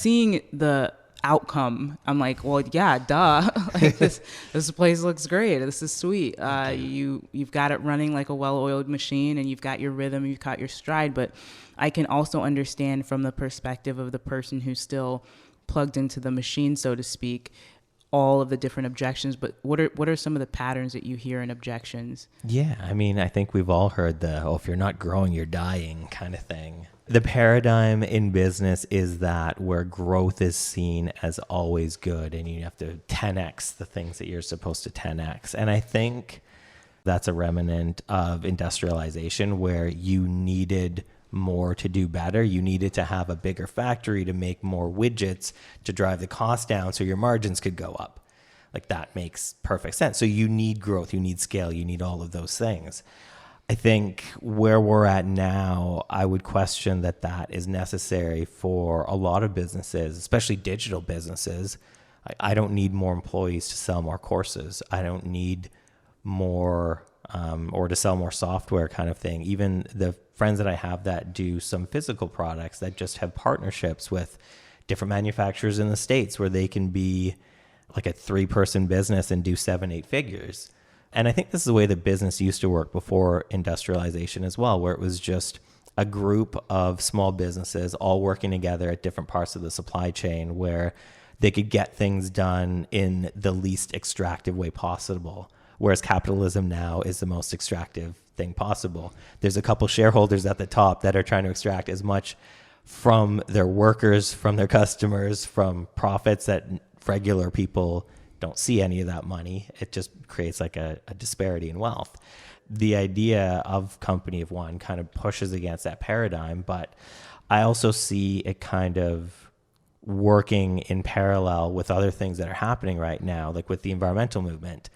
seeing the outcome, I'm like, well, yeah, duh. Like this place looks great. This is sweet. You've got it running like a well-oiled machine, and you've got your rhythm, you've got your stride. But I can also understand from the perspective of the person who's still plugged into the machine, so to speak, all of the different objections. But what are some of the patterns that you hear in objections? Yeah, I mean, I think we've all heard if you're not growing, you're dying kind of thing. The paradigm in business is that where growth is seen as always good, and you have to 10x the things that you're supposed to 10x. And I think that's a remnant of industrialization, where you needed more to do better. You needed to have a bigger factory to make more widgets to drive the cost down so your margins could go up. Like, that makes perfect sense. So you need growth, you need scale, you need all of those things. I think where we're at now, I would question that is necessary for a lot of businesses, especially digital businesses. I don't need more employees to sell more courses. I don't need more or to sell more software kind of thing. Even the friends that I have that do some physical products that just have partnerships with different manufacturers in the States, where they can be like a 3-person business and do 7-8 figures. And I think this is the way that business used to work before industrialization as well, where it was just a group of small businesses all working together at different parts of the supply chain, where they could get things done in the least extractive way possible. Whereas capitalism now is the most extractive thing possible. There's a couple shareholders at the top that are trying to extract as much from their workers, from their customers, from profits, that regular people don't see any of that money. It just creates like a disparity in wealth. The idea of company of one kind of pushes against that paradigm, but I also see it kind of working in parallel with other things that are happening right now, like with the environmental movement.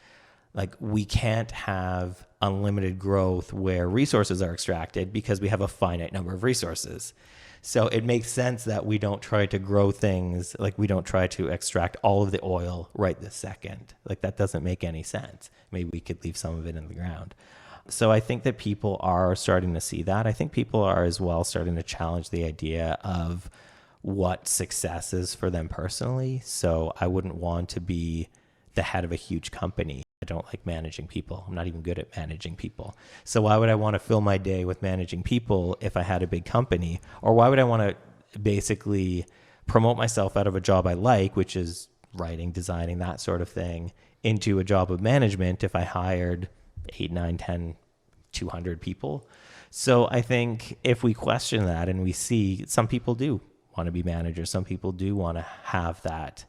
Like, we can't have unlimited growth where resources are extracted, because we have a finite number of resources. So it makes sense that we don't try to grow things, like we don't try to extract all of the oil right this second. Like, that doesn't make any sense. Maybe we could leave some of it in the ground. So I think that people are starting to see that. I think people are as well starting to challenge the idea of what success is for them personally. So I wouldn't want to be the head of a huge company. I don't like managing people. I'm not even good at managing people. So why would I want to fill my day with managing people if I had a big company? Or why would I want to basically promote myself out of a job I like, which is writing, designing, that sort of thing, into a job of management if I hired 8, 9, 10, 200 people? So I think if we question that, and we see some people do want to be managers, some people do want to have that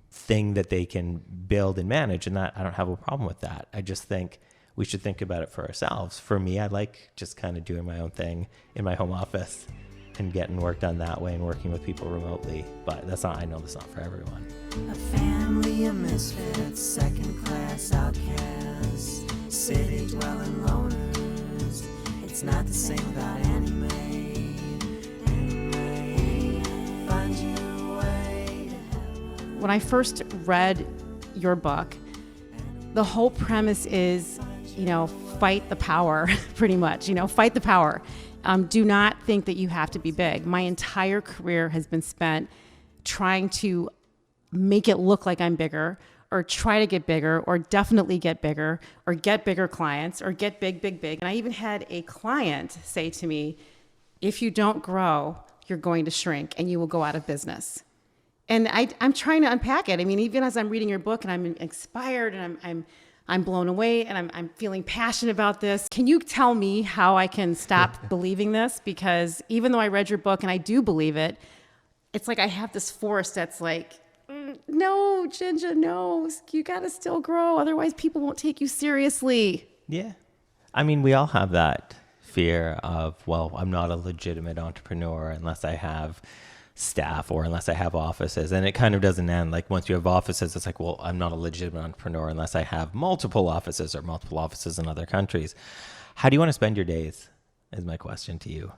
thing that they can build and manage, and that I don't have a problem with that. I just think we should think about it for ourselves. For me, I like just kind of doing my own thing in my home office and getting work done that way and working with people remotely. But I know that's not for everyone. A family of misfits, second-class outcasts, city-dwelling loners. It's not the same without anime. Find your way to heaven. When I first read your book, the whole premise is, fight the power, pretty much, fight the power. Do not think that you have to be big. My entire career has been spent trying to make it look like I'm bigger, or try to get bigger, or definitely get bigger, or get bigger clients, or get big. And I even had a client say to me, if you don't grow, you're going to shrink and you will go out of business. And I'm trying to unpack it. I mean, even as I'm reading your book and I'm inspired and I'm blown away and I'm feeling passionate about this. Can you tell me how I can stop believing this? Because even though I read your book and I do believe it, it's like I have this force that's like, no, Ginger, no, you got to still grow. Otherwise, people won't take you seriously. Yeah. I mean, we all have that fear of, well, I'm not a legitimate entrepreneur unless I have staff or unless I have offices. And it kind of doesn't end. Like, once you have offices, it's like, well, I'm not a legitimate entrepreneur unless I have multiple offices or multiple offices in other countries. How do you want to spend your days is my question to you.